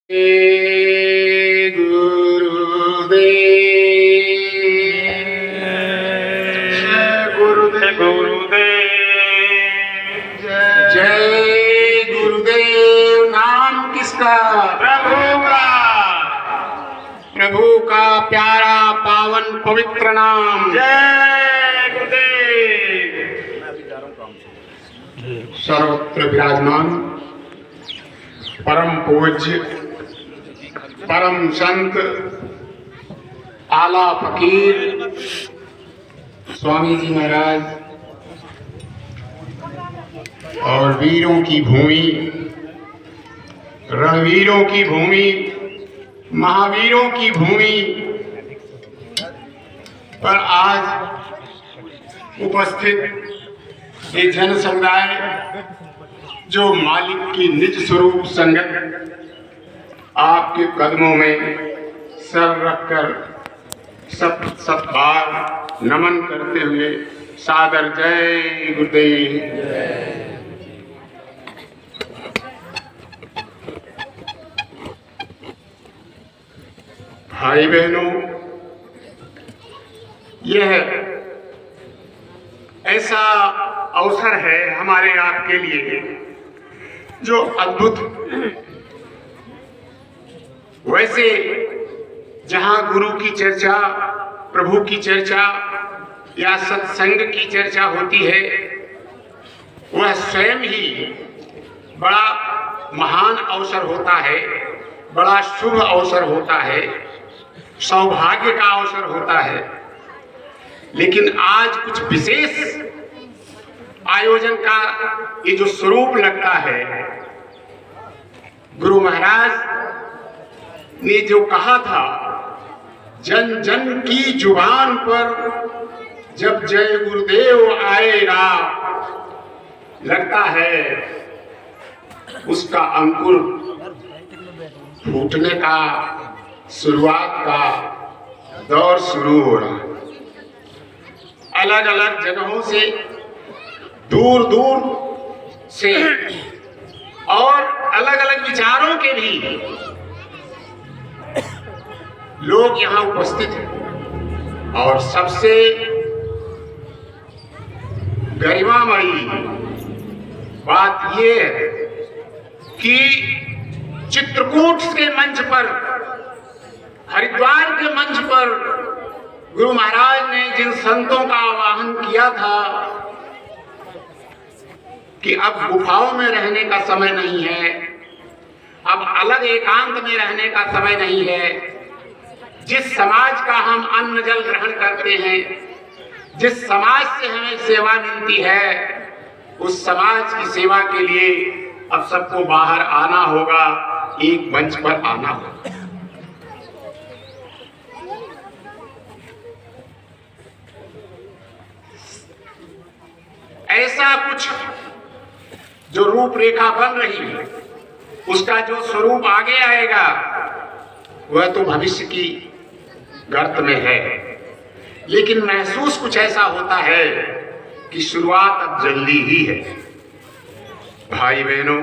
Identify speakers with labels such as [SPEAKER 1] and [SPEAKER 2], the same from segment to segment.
[SPEAKER 1] गुरुदेव जय गुरुदेव। नाम किसका? प्रभु का प्यारा पावन पवित्र नाम।
[SPEAKER 2] जय गुरुदेव।
[SPEAKER 1] सर्वत्र विराजमान परम पूज्य परम संत आला फकीर स्वामी जी महाराज और वीरों की भूमि, रणवीरों की भूमि, महावीरों की भूमि पर आज उपस्थित ये जन समुदाय जो मालिक की निज स्वरूप संगत आपके कदमों में सर रखकर सब बार नमन करते हुए सादर जय गुरुदेव। भाई बहनों, यह ऐसा अवसर है हमारे आपके लिए जो अद्भुत। वैसे जहां गुरु की चर्चा, प्रभु की चर्चा या सत्संग की चर्चा होती है, वह स्वयं ही बड़ा महान अवसर होता है, बड़ा शुभ अवसर होता है, सौभाग्य का अवसर होता है। लेकिन आज कुछ विशेष आयोजन का ये जो स्वरूप लगता है, गुरु महाराज ने जो कहा था, जन जन की जुबान पर जब जय गुरुदेव आएगा, लगता है उसका अंकुर फूटने का, शुरुआत का दौर शुरू हो रहा है। अलग अलग जगहों से, दूर दूर से और अलग अलग विचारों के भी लोग यहाँ उपस्थित हैं। और सबसे गरिमामयी बात यह है कि चित्रकूट के मंच पर, हरिद्वार के मंच पर गुरु महाराज ने जिन संतों का आह्वान किया था कि अब गुफाओं में रहने का समय नहीं है, अब अलग एकांत में रहने का समय नहीं है। जिस समाज का हम अन्न जल ग्रहण करते हैं, जिस समाज से हमें सेवा मिलती है, उस समाज की सेवा के लिए अब सबको बाहर आना होगा, एक मंच पर आना होगा। ऐसा कुछ जो रूपरेखा बन रही है, उसका जो स्वरूप आगे आएगा, वह तो भविष्य की गर्त में है। लेकिन महसूस कुछ ऐसा होता है कि शुरुआत अब जल्दी ही है। भाई बहनों,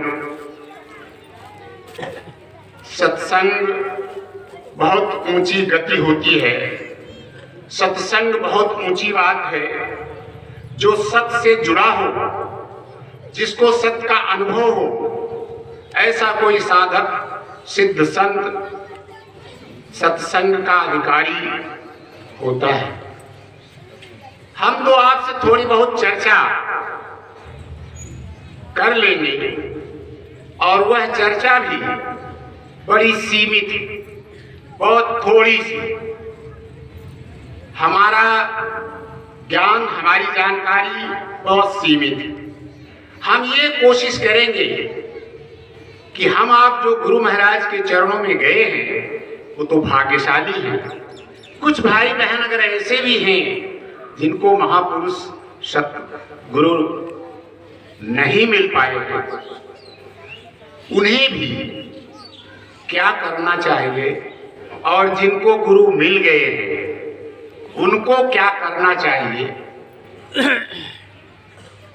[SPEAKER 1] सत्संग बहुत ऊंची गति होती है, सत्संग बहुत ऊंची बात है। जो सत्य से जुड़ा हो, जिसको सत्य का अनुभव हो, ऐसा कोई साधक, सिद्ध संत सत्संग का अधिकारी होता है। हम तो आपसे थोड़ी बहुत चर्चा कर लेंगे, और वह चर्चा भी बड़ी सीमित, बहुत थोड़ी सी। हमारा ज्ञान, हमारी जानकारी बहुत सीमित है। हम ये कोशिश करेंगे कि हम आप जो गुरु महाराज के चरणों में गए हैं, वो तो भाग्यशाली हैं। कुछ भाई बहन अगर ऐसे भी हैं जिनको महापुरुष सत्य गुरु नहीं मिल पाए हैं, उन्हें भी क्या करना चाहिए, और जिनको गुरु मिल गए हैं उनको क्या करना चाहिए,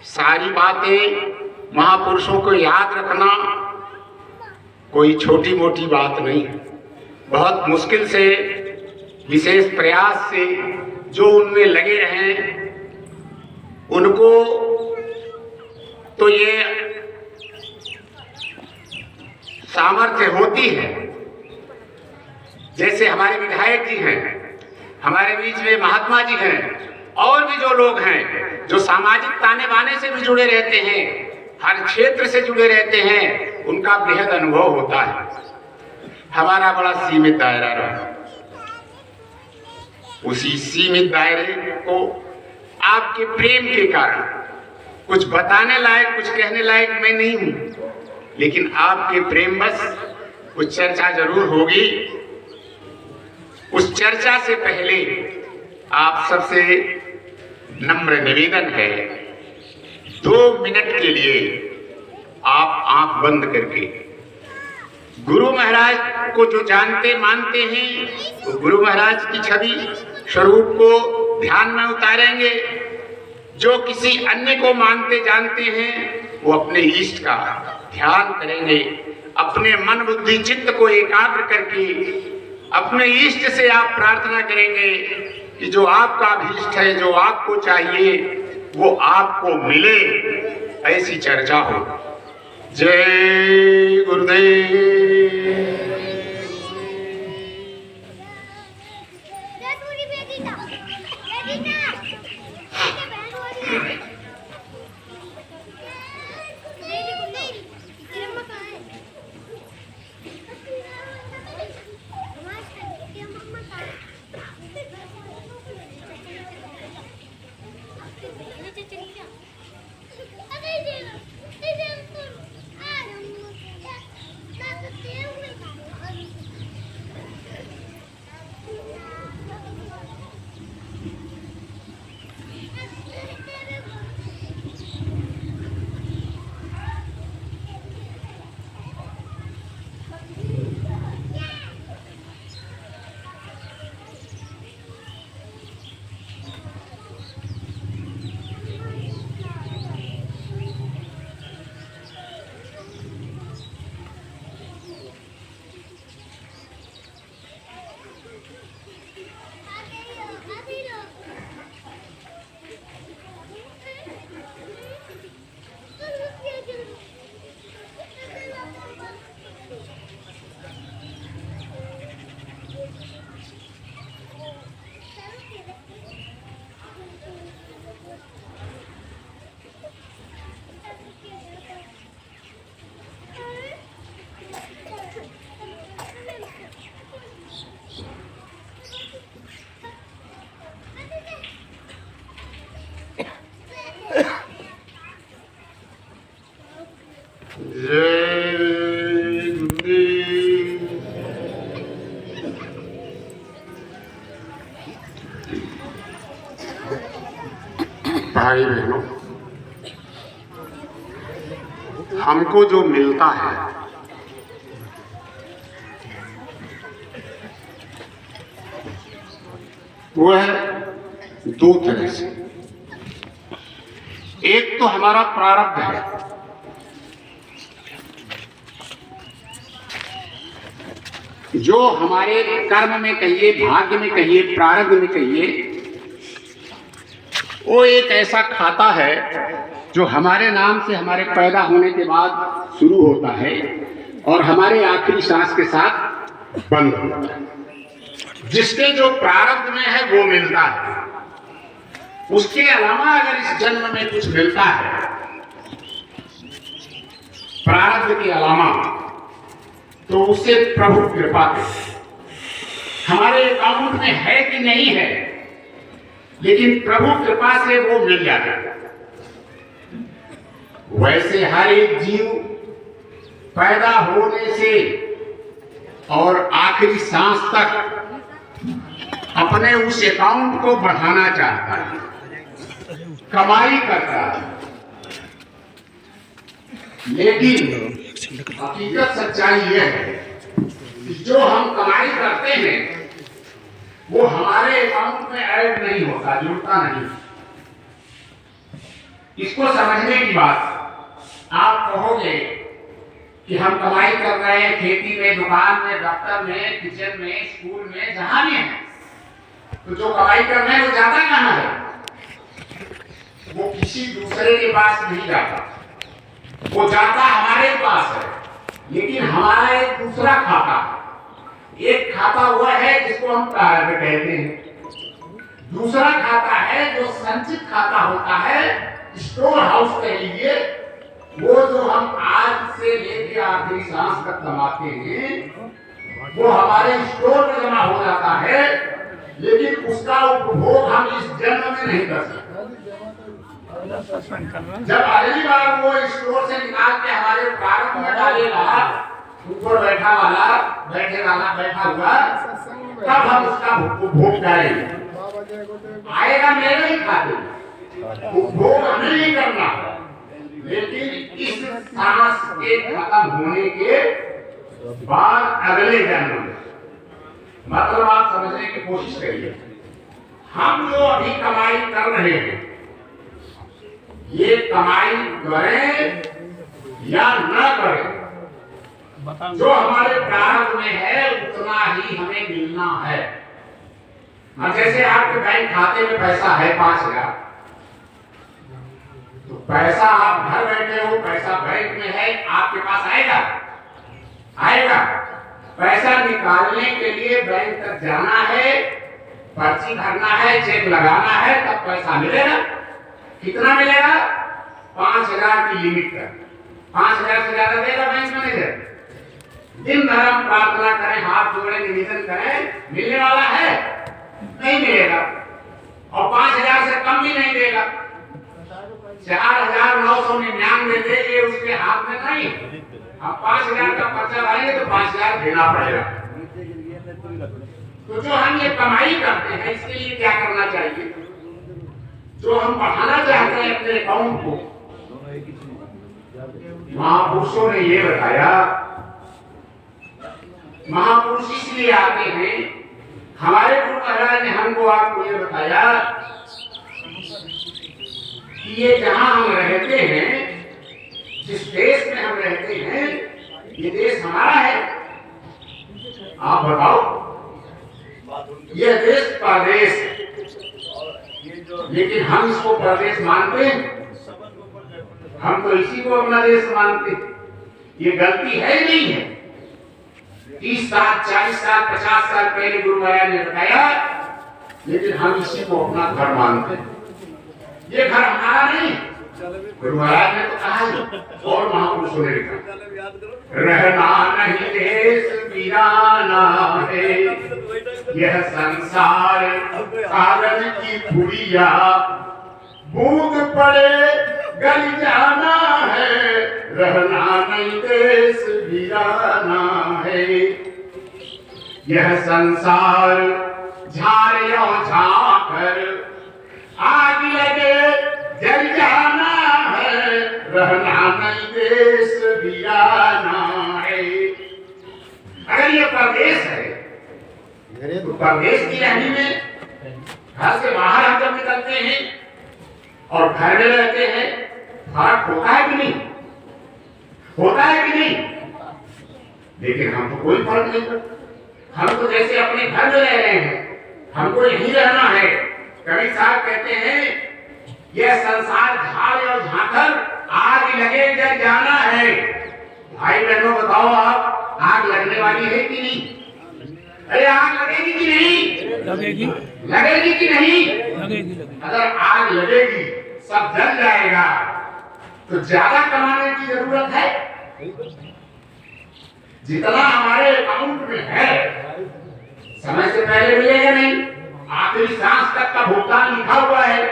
[SPEAKER 1] सारी बातें महापुरुषों को याद रखना कोई छोटी मोटी बात नहीं है। बहुत मुश्किल से, विशेष प्रयास से जो उनमें लगे रहें, उनको तो ये सामर्थ्य होती है। जैसे हमारे विधायक जी हैं, हमारे बीच में महात्मा जी हैं, और भी जो लोग हैं जो सामाजिक ताने बाने से भी जुड़े रहते हैं, हर क्षेत्र से जुड़े रहते हैं, उनका बेहद अनुभव होता है। हमारा बड़ा सीमित दायरा रहा, उसी सीमित दायरे को आपके प्रेम के कारण कुछ बताने लायक, कुछ कहने लायक मैं नहीं हूं, लेकिन आपके प्रेम बस कुछ चर्चा जरूर होगी। उस चर्चा से पहले आप सबसे नम्र निवेदन है, 2 मिनट के लिए आप आंख बंद करके गुरु महाराज को जो जानते मानते हैं, तो गुरु महाराज की छवि स्वरूप को ध्यान में उतारेंगे। जो किसी अन्य को मानते जानते हैं, वो अपने इष्ट का ध्यान करेंगे। अपने मन बुद्धि चित्त को एकाग्र करके अपने इष्ट से आप प्रार्थना करेंगे कि जो आपका अभीष्ट है, जो आपको चाहिए, वो आपको मिले। ऐसी चर्चा हो। जय गुरुदेव। भाई बहनों, हमको जो मिलता है वह 2 तरह से। एक तो हमारा प्रारब्ध है, जो हमारे कर्म में कहिए, भाग्य में कहिए, प्रारब्ध में कहिए, वो एक ऐसा खाता है जो हमारे नाम से हमारे पैदा होने के बाद शुरू होता है और हमारे आखिरी सांस के साथ बंद होता है। जिसके जो प्रारब्ध में है वो मिलता है। उसके अलावा अगर इस जन्म में कुछ मिलता है प्रारब्ध के अलावा, तो उससे प्रभु कृपा है। हमारे अकाउंट में है कि नहीं है, लेकिन प्रभु कृपा से वो मिल जाता है। वैसे हर एक जीव पैदा होने से और आखिरी सांस तक अपने उस अकाउंट को बढ़ाना चाहता है, कमाई करता है। लेकिन हकीकत सच्चाई यह है कि जो हम कमाई करते हैं वो हमारे अकाउंट में ऐड नहीं होता, जुड़ता नहीं। इसको समझने की बात, आप कहोगे कि हम कमाई कर रहे हैं खेती में, दुकान में, दफ्तर में, किचन में, स्कूल में, जहां भी है, तो जो कमाई कर रहे हैं वो जाता कहां है? वो किसी दूसरे के पास नहीं जाता, वो जाता हमारे पास है। लेकिन हमारा एक दूसरा खाता, एक खाता हुआ है जिसको हम प्रारंभ कहते हैं, दूसरा खाता है जो संचित खाता होता है, स्टोर हाउस कह लीजिए। वो जो हम आज से लेकर आखिरी सांस तक कमाते हैं वो हमारे स्टोर में जमा हो जाता है, लेकिन उसका उपभोग हम इस जन्म में नहीं कर सकते। जब अगली बार वो स्टोर से निकाल के हमारे प्रारंभ में डालेगा, ऊपर बैठा वाला बैठा हुआ, तब हम उसका उपभोग करेंगे। आएगा मेरे ही खाते, उपभोग हमें नहीं करना, लेकिन इस सांस के खत्म होने के बाद अगले जन्म में, मतलब आप समझने की कोशिश करिए, हम जो अभी कमाई कर रहे हैं, ये कमाई करें या न करें, जो हमारे प्रारंभ में है उतना ही हमें मिलना है। अब जैसे आपके बैंक खाते में पैसा है 5,000, तो पैसा आप घर बैठे हो, पैसा बैंक में है, आपके पास आएगा। पैसा निकालने के लिए बैंक तक जाना है, पर्ची भरना है, चेक लगाना है, तब पैसा मिलेगा। कितना मिलेगा? 5,000 की लिमिट तक। 5,000 से ज्यादा देगा बैंक मैनेजर? दिन भर हम प्रार्थना करें, हाथ जोड़े, निवेदन करें, मिलने वाला है? नहीं मिलेगा। और 5,000 से कम भी नहीं देगा। 4,999 देंगे उसके हाथ में नहीं। अब 5,000 का पर्चा भरेंगे तो 5,000 देना पड़ेगा। तो जो हम ये कमाई करते हैं, इसके लिए क्या करना चाहिए? जो हम बढ़ाना चाहते हैं अपने अकाउंट को, महापुरुषों ने ये बताया। महापुरुष इसलिए आते हैं, हमारे गुरु महाराज ने हमको आपको ये बताया कि ये जहां हम रहते हैं, जिस देश में हम रहते हैं, ये देश हमारा है। आप बताओ, ये देश परदेश है, लेकिन हम इसको परदेश मानते हैं? हम तो इसी को अपना देश मानते हैं। ये गलती है नहीं है। 30 साल, 40 साल, 50 साल पहले गुरु महाराज ने बताया, लेकिन हम इसी को अपना घर मानते हैं। ये घर हमारा नहीं, गुरु महाराज ने तो कहा और महापुरुषों ने लिखा, रहना नहीं देश वीराना है, यह संसार कागज की पुड़िया, बूंद पड़े गल जाना है, रहना नहीं देश वीराना है, यह संसार झाड़ियों झांकर आग लगे जल जाना है, रहना नहीं देश वीराना है। अगर ये परदेश है तो परदेश की रहनी में, घर से बाहर हम जब निकलते हैं और घर में रहते हैं, फर्क होता है कि नहीं? होता है कि नहीं? लेकिन हम तो कोई फर्क नहीं करते। हम तो जैसे अपने घर में रह रहे हैं, हमको यहीं रहना है। कवि साहब कहते हैं, यह संसार झाड़ और झांकर आग लगे जल जाना है। भाई बहनों बताओ, आप आग लगने वाली है कि नहीं? अरे आग लगेगी कि नहीं? लगेगी कि नहीं? अगर आग लगेगी, सब जल जाएगा, तो ज्यादा कमाने की जरूरत है? जितना हमारे अकाउंट में है, समय से पहले मिलेगा नहीं। आखिरी सांस तक का भुगतान लिखा हुआ है।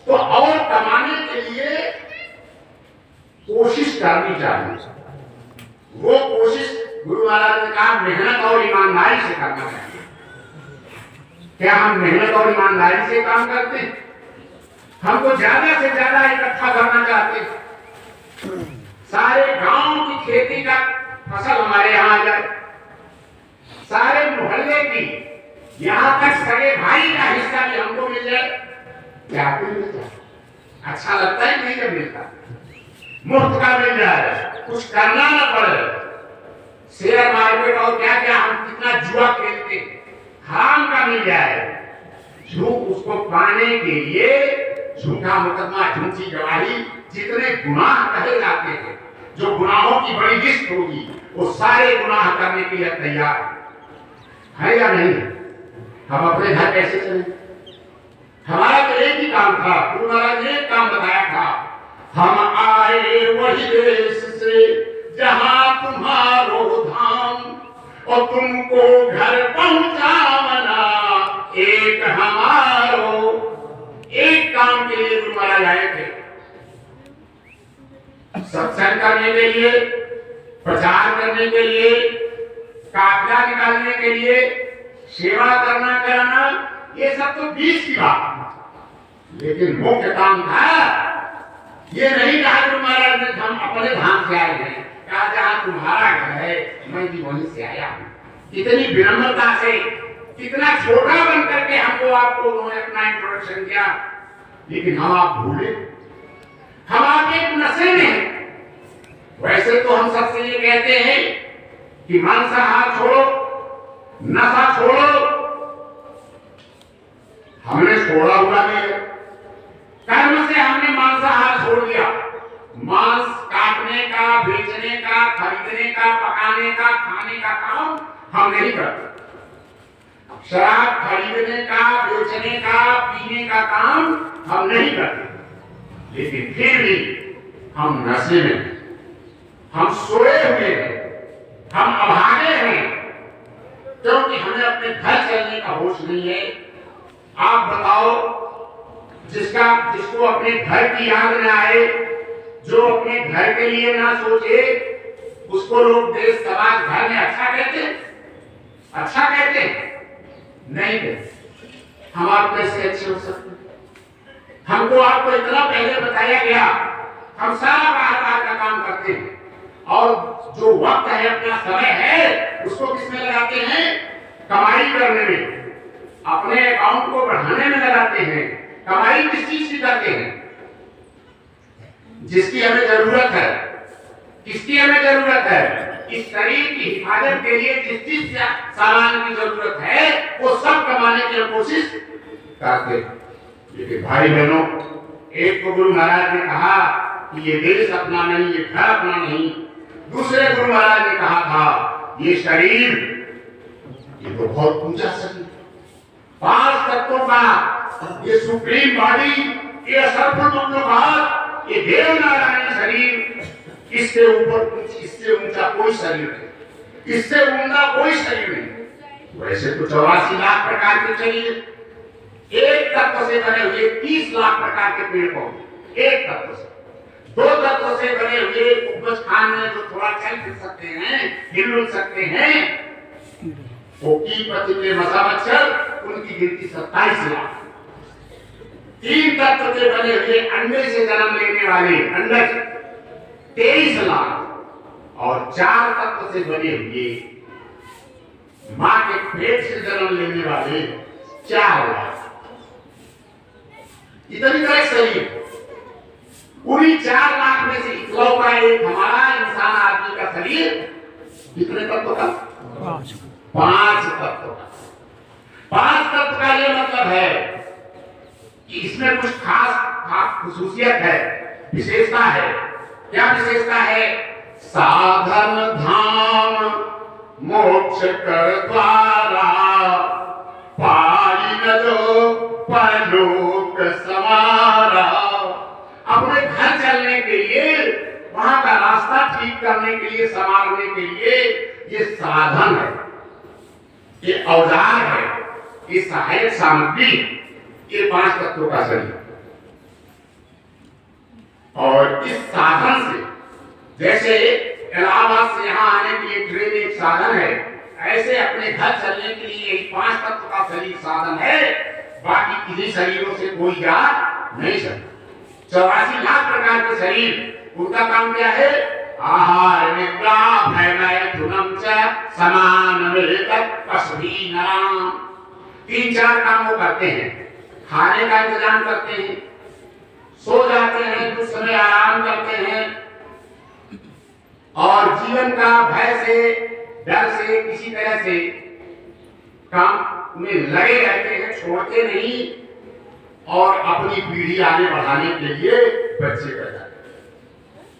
[SPEAKER 1] तो और कमाने के लिए कोशिश करनी चाहिए। वो कोशिश गुरु महाराज ने कहा, मेहनत और ईमानदारी से करना चाहिए। क्या हम मेहनत और ईमानदारी से काम करते हैं? हमको ज्यादा से ज्यादा इकट्ठा करना चाहते हैं। सारे गांव की खेती का फसल हमारे यहाँ आ जाए, सारे मोहल्ले की, यहाँ तक सगे भाई का हिस्सा भी हमको मिल जाए। क्या मिलता है? अच्छा लगता है नहीं? जब मिलता मुफ्त का मिल जाए कुछ करना ना पड़े। शेयर मार्केट और क्या क्या हम कितना जुआ खेलते हराम का मिल जाए, झूठ उसको पाने के लिए झूठा मुकदमा, झूठी गवाही, जितने गुनाह कहे जाते हैं, जो गुनाहों की बड़ी लिस्ट होगी, वो सारे गुनाह करने के लिए तैयार है या नहीं? हम अपने घर कैसे चलें? हमारा तो एक ही काम था, गुरु महाराज ने एक काम बताया था, हम आए वही देश से जहां तुम्हारो धाम, और तुमको घर पहुंचावना एक हमारो। एक काम के लिए गुरु महाराज आए थे, सत्संग करने के लिए, प्रचार करने के लिए, काफिला निकालने के लिए, सेवा करना कराना, ये सब तो बीच की बात। लेकिन मुख्य काम था, ये नहीं कहा गुरु महाराज ने हम अपने धाम से आए हैं, कहा जहां तुम्हारा घर है मैं भी वहीं से आया हूं। इतनी विनम्रता से, कितना छोटा बन करके हमको आपको उन्होंने अपना इंट्रोडक्शन दिया, लेकिन हम आप भूले, हम आप एक नशे में हैं। वैसे तो हम सबसे ये कहते हैं कि मांसाहार छोड़ो, नशा छोड़ो, हमने छोड़ा हुआ नहीं, कर्म से हमने मांसाहार छोड़ दिया। मांस काटने का, बेचने का, खरीदने का, पकाने का, खाने का काम हम नहीं करते। शराब खरीदने का, बेचने का, पीने का काम हम नहीं करते, लेकिन फिर भी हम नशे में, हम सोए हुए हैं, हम अभागे हैं, क्योंकि हमें अपने घर चलने का होश नहीं है। आप बताओ, जिसको अपने घर की याद न आए, जो अपने घर के लिए ना सोचे, उसको लोग देश समाज घर में अच्छा कहते, अच्छा कहते नहीं कहते। हम आप कैसे अच्छे हो सकते? हमको आपको इतना पहले बताया गया, हम सारा बाहर का काम करते हैं, और जो वक्त है, अपना समय है, उसको किसमें लगाते हैं? कमाई करने में, अपने अकाउंट को बढ़ाने में लगाते हैं। कमाई किस चीज की करते हैं? जिसकी हमें जरूरत है। किसकी हमें जरूरत है? इस शरीर की हिफाजत के लिए जिस चीज सामान की जरूरत है, वो सब कमाने की कोशिश करते हैं। लेकिन भाई बहनों, एक को गुरु महाराज ने कहा कि ये देश अपना नहीं, ये घर अपना नहीं। दूसरे गुरु महाराज ने कहा था, ये शरीर, ये तो बहुत ऊंचा शरीर, 5 तत्वों का ये सुप्रीम बॉडी, ये असरफुल मखलूकात, ये देव नारायण शरीर, इससे ऊपर कुछ, इससे ऊंचा कोई शरीर नहीं, इससे उमदा कोई शरीर नहीं। वैसे तो 84 लाख प्रकार के शरीर, एक तत्व से बने हुए 30 लाख प्रकार के पेड़ पौधे, एक तत्व से। 2 तत्व से बने हुए उपज खान में जो थोड़ा चल फिर सकते हैं, हिल सकते हैं, वो कीट के मसा मच्छर, उनकी गिनती 27 लाख। 3 तत्व से बने हुए अंडे से जन्म लेने वाले अंडज 23 लाख, और 4 तत्व से बने हुए मां के पेट से जन्म लेने वाले 4 लाख। इतनी तरह शरीर, पूरी 4 लाख में से इकलौता एक हमारा इंसान आदमी का शरीर कितने तत्व का? 5 तत्व का। 5 तत्व का ये मतलब है कि इसमें कुछ खास खुसूसियत है, विशेषता है। क्या विशेषता है? साधन धाम मोक्ष कर द्वारा, पाई न जो परलोक समारा। अपने घर चलने के लिए, वहां का रास्ता ठीक करने के लिए, संवारने के लिए ये साधन है, ये औजार है, ये सहायक सामग्री, ये 5 तत्वों का शरीर। और इस साधन से, जैसे इलाहाबाद से यहाँ आने के लिए ट्रेन एक साधन है, ऐसे अपने घर चलने के लिए 5 तत्व का शरीर साधन है। बाकी किसी शरीरों से कोई जा नहीं सकता। 84 लाख प्रकार के शरीर, उनका काम क्या है? आहार निद्रा भय धुनम च समान पशुभी नाम। 3-4 काम वो करते हैं। खाने का इंतजाम करते हैं, सो जाते हैं, कुछ समय आराम करते हैं, और जीवन का भय से, डर से, किसी तरह से काम में लगे रहते हैं, छोड़ते नहीं, और अपनी पीढ़ी आगे बढ़ाने के लिए बच्चे पैदा करते।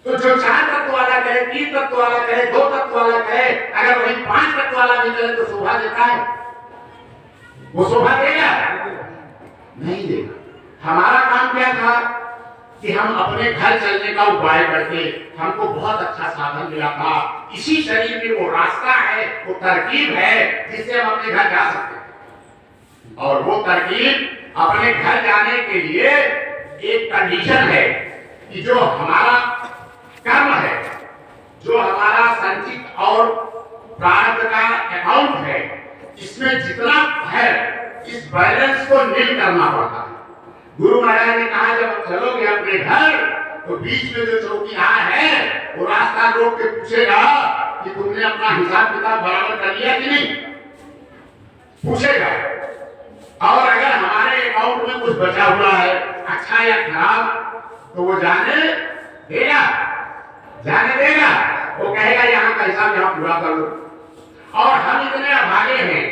[SPEAKER 1] तो जो 4 तत्व वाला करे, 3 तत्व वाला करे, 2 तत्व वाला करे, अगर वही 5 तत्व वाला भी करे तो शोभा देता है? वो शोभा देगा? नहीं देगा। हमारा काम क्या था कि हम अपने घर चलने का उपाय करके, हमको बहुत अच्छा साधन मिला था, इसी शरीर में वो रास्ता है, वो तरकीब है जिससे हम अपने घर जा सकते हैं। और वो तरकीब अपने घर जाने के लिए एक कंडीशन है कि जो हमारा कर्म है, जो हमारा संचित और प्रारब्ध का अकाउंट है, इसमें जितना है इस बैलेंस को नील करना पड़ता है। गुरु महाराज ने कहा जब चलोगे अपने घर तो बीच में जो चौकीदार है वो रास्ता रोक के पूछेगा कि तुमने अपना हिसाब किताब बराबर कर लिया कि नहीं, पूछेगा। और अगर हमारे अकाउंट में कुछ बचा हुआ है, अच्छा या खराब, तो वो जाने देगा, जाने देगा। वो कहेगा यहाँ का हिसाब यहाँ पूरा कर लो। और हम इतने अभागे हैं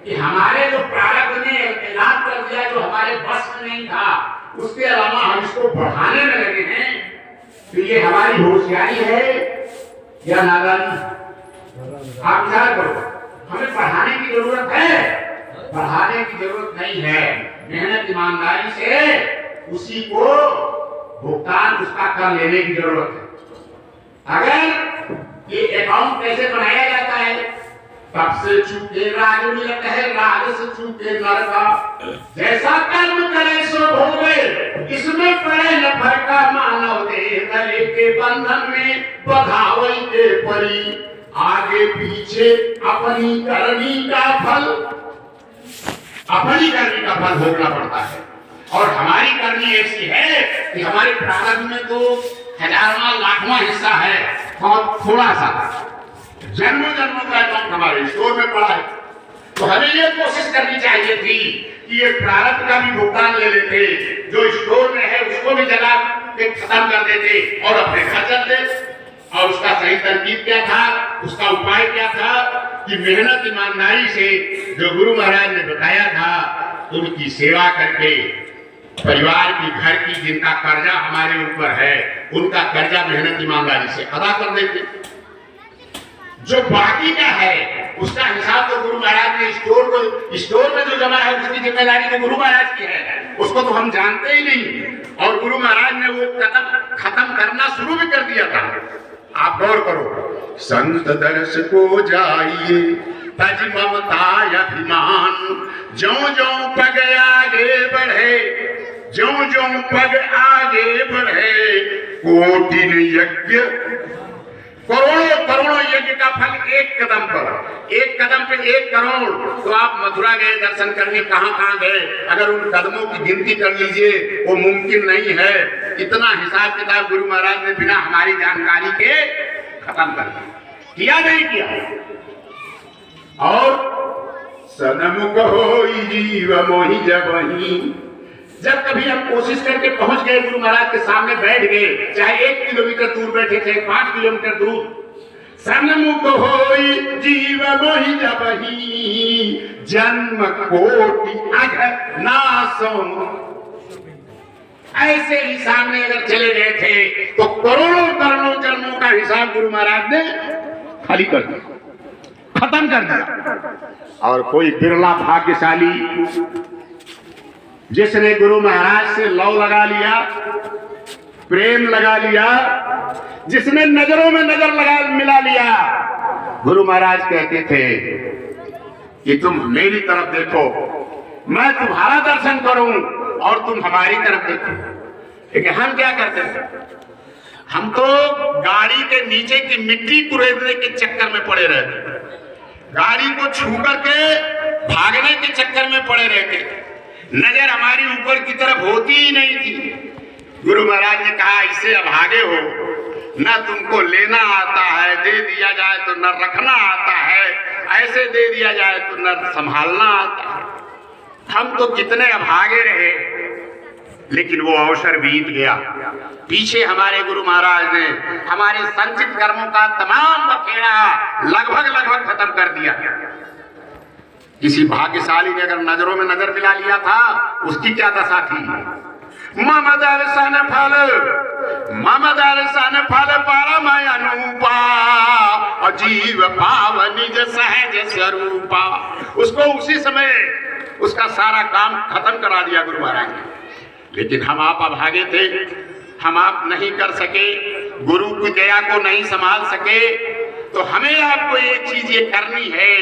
[SPEAKER 1] कि हमारे जो प्रारब्ध ने ऐलान कर दिया, जो हमारे बस में नहीं था, उसके अलावा हम इसको बढ़ाने में लगे हैं। तो ये हमारी होशियारी है या नादानी? आप विचार करो। हमें बढ़ाने की जरूरत है? बढ़ाने की जरूरत नहीं है। मेहनत ईमानदारी से उसी को भुगतान उसका कर लेने की जरूरत है। अगर ये अकाउंट कैसे बनाया जाता है? तब से चूके राज मिलत है, राज से चूके नरका, जैसा कर्म करे सो भोगे, इसमें पड़े न फरका। मानव देह तले के बंधन में बधावई के परी, आगे पीछे अपनी करनी का फल, अपनी करनी का फल भोगना पड़ता है। और हमारी करनी ऐसी है कि हमारे प्रारब्ध में तो 1000वां लाखवां हिस्सा है, और थोड़ा सा जन्मों जन्मों का अकाउंट हमारे स्टोर में पड़ा है। तो हमें ये कोशिश करनी चाहिए थी कि ये प्रारब्ध का भी भुगतान ले लेते, जो स्टोर में है उसको भी जला के खत्म कर देते और अपने घर चलते। और उसका सही तरकीब क्या था, उसका उपाय क्या था कि मेहनत ईमानदारी से जो गुरु महाराज ने बताया था, उनकी सेवा करके परिवार की, घर की, जिनका कर्जा हमारे ऊपर है, उनका कर्जा मेहनत ईमानदारी से अदा कर देते। जो बाकी का है उसका हिसाब तो गुरु महाराज ने स्टोर में जो जमा है उसकी जिम्मेदारी तो गुरु महाराज की है, उसको तो हम जानते ही नहीं। और गुरु महाराज ने वो खत्म करना शुरू भी कर दिया था। आप गौर करो, संत दर्श को जाइए तज ममता अभिमान, ज्यों ज्यों पग आगे बढ़े, ज्यों ज्यों पग आगे बढ़े, कोटिन यज्ञ, करोड़ों करोड़ों यज्ञ का फल एक कदम पर, एक कदम पे 1 करोड़। तो आप मथुरा गए दर्शन करने, कहां कहां गए? अगर उन कदमों की गिनती कर लीजिए, वो मुमकिन नहीं है। इतना हिसाब किताब गुरु महाराज ने बिना हमारी जानकारी के खत्म कर दिया, नहीं किया। और सनमुख होई जीव मोहि जबहि, जब कभी हम कोशिश करके पहुंच गए गुरु महाराज के सामने बैठ गए, चाहे 1 किलोमीटर दूर बैठे थे, 5 किलोमीटर दूर, सन्मुख होई जीव मोहि जबहि, जन्म कोटि अघ नासो। ऐसे ही सामने अगर चले गए थे तो करोड़ों करोड़ों जन्मों का हिसाब गुरु महाराज ने खाली कर दिया, खत्म कर दिया। और कोई बिरला भाग्यशाली जिसने गुरु महाराज से लव लगा लिया, प्रेम लगा लिया, जिसने नजरों में नजर लगा मिला लिया। गुरु महाराज कहते थे कि तुम मेरी तरफ देखो, मैं तुम्हारा दर्शन करूं और तुम हमारी तरफ देखो। लेकिन हम क्या करते हैं? हम तो गाड़ी के नीचे की मिट्टी कुरेदने के चक्कर में पड़े रहते, गाड़ी को छू करके भागने के चक्कर में पड़े रहते, नजर हमारी ऊपर की तरफ होती ही नहीं थी। गुरु महाराज ने कहा, इससे अभागे हो, न तुमको लेना आता है, दे दिया जाए तो न रखना आता है, ऐसे दे दिया जाए तो न संभालना आता है। हम तो कितने अभागे रहे। लेकिन वो अवसर बीत गया। पीछे हमारे गुरु महाराज ने हमारे संचित कर्मों का तमाम बखेड़ा लगभग खत्म कर दिया। किसी भाग्यशाली ने अगर नजरों में नजर मिला लिया था, उसकी क्या दशा थी। मम दर्शन फल परमअनुपा, अजीव पाव निज सहज स्वरूपा। उसको उसी समय उसका सारा काम खत्म करा दिया गुरु महाराज ने। लेकिन हम आप अभागे थे, हम आप नहीं कर सके, गुरु की दया को नहीं संभाल सके। तो हमें आपको एक चीज ये करनी है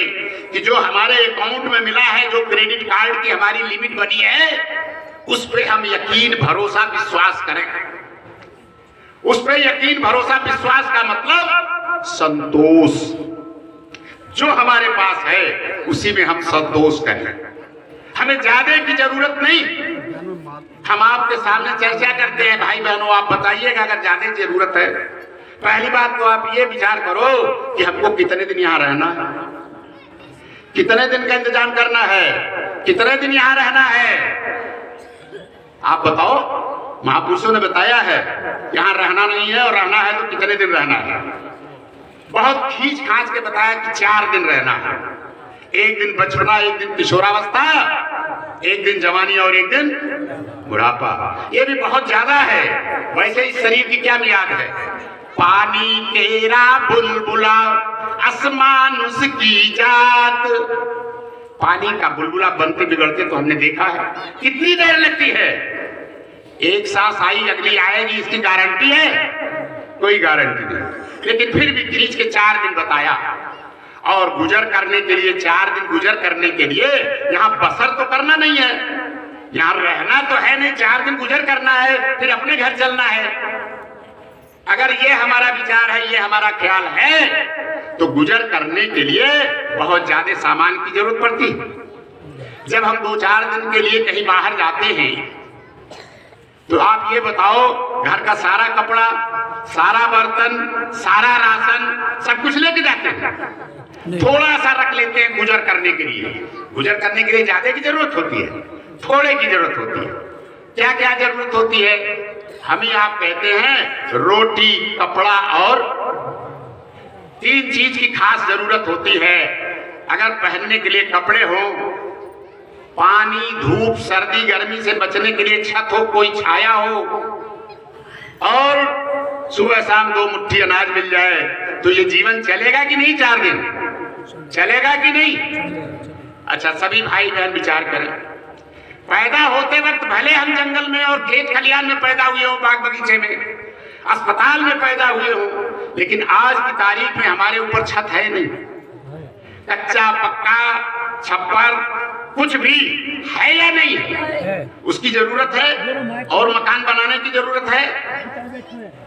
[SPEAKER 1] कि जो हमारे अकाउंट में मिला है, जो क्रेडिट कार्ड की हमारी लिमिट बनी है, उस पे हम यकीन भरोसा विश्वास करें। उस पे यकीन भरोसा विश्वास का मतलब संतोष। जो हमारे पास है उसी में हम संतोष करें। हमें ज्यादा की जरूरत नहीं। हम आपके सामने चर्चा करते हैं, भाई बहनों आप बताइएगा अगर ज्यादा जरूरत है। पहली बात तो आप ये विचार करो कि हमको कितने दिन यहाँ रहना है, कितने दिन का इंतजाम करना है, कितने दिन यहाँ रहना है। आप बताओ, महापुरुषों ने बताया है यहाँ रहना नहीं है, और रहना है तो कितने दिन रहना है। बहुत खींच खांच के बताया कि 4 दिन रहना है। एक दिन बचपना, एक दिन किशोरावस्था, एक दिन जवानी और एक दिन बुढ़ापा। ये भी बहुत ज्यादा है। वैसे इस शरीर की क्या मियाद है। पानी तेरा बुलबुला आसमान उसकी जात। पानी का बुलबुला बनते बिगड़ते तो हमने देखा है, कितनी देर लगती है। एक सांस आई अगली आएगी, इसकी गारंटी है? कोई गारंटी नहीं। लेकिन फिर भी खींच के 4 दिन बताया। और गुजर करने के लिए 4 दिन गुजर करने के लिए यहाँ बसर तो करना नहीं है, यहाँ रहना तो है नहीं। 4 दिन गुजर करना है, फिर अपने घर चलना है। अगर ये हमारा विचार है, ये हमारा ख्याल है, तो गुजर करने के लिए बहुत ज्यादा सामान की जरूरत पड़ती है। जब हम 2-4 दिन के लिए कहीं बाहर जाते हैं तो आप ये बताओ, घर का सारा कपड़ा, सारा बर्तन, सारा राशन सब कुछ लेके जाते हैं? थोड़ा सा रख लेते हैं गुजर करने के लिए। गुजर करने के लिए ज्यादा की जरूरत होती है, थोड़े की जरूरत होती है। क्या क्या जरूरत होती है? हम ही आप कहते हैं रोटी, कपड़ा और 3 चीज की खास जरूरत होती है। अगर पहनने के लिए कपड़े हो, पानी, धूप, सर्दी, गर्मी से बचने के लिए छत हो, कोई छाया हो, और सुबह शाम 2 मुट्ठी अनाज मिल जाए, तो ये जीवन चलेगा कि नहीं? 4 दिन चलेगा कि नहीं? अच्छा, सभी भाई बहन विचार करें। पैदा होते वक्त भले हम जंगल में और खेत खलियान में पैदा हुए हो, बाग बगीचे में, अस्पताल में पैदा हुए हो, लेकिन आज की तारीख में हमारे ऊपर छत है नहीं। कच्चा पक्का छप्पर कुछ भी है या नहीं है? उसकी जरूरत है, और मकान बनाने की जरूरत है,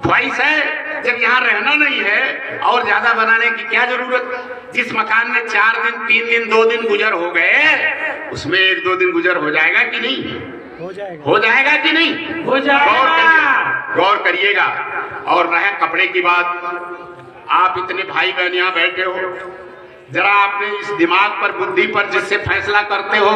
[SPEAKER 1] ख्वाहिश है। जब यहाँ रहना नहीं है और ज्यादा बनाने की क्या जरूरत। जिस मकान में 4 दिन, 3 दिन, 2 दिन गुजर हो गए, उसमें 1-2 दिन गुजर हो जाएगा कि नहीं? हो जाएगा कि नहीं? हो जाएगा। गौर करिएगा। और रहा कपड़े की बात, आप इतने भाई बहन यहाँ बैठे हो, जरा आपने इस दिमाग पर, बुद्धि पर जिससे फैसला करते हो,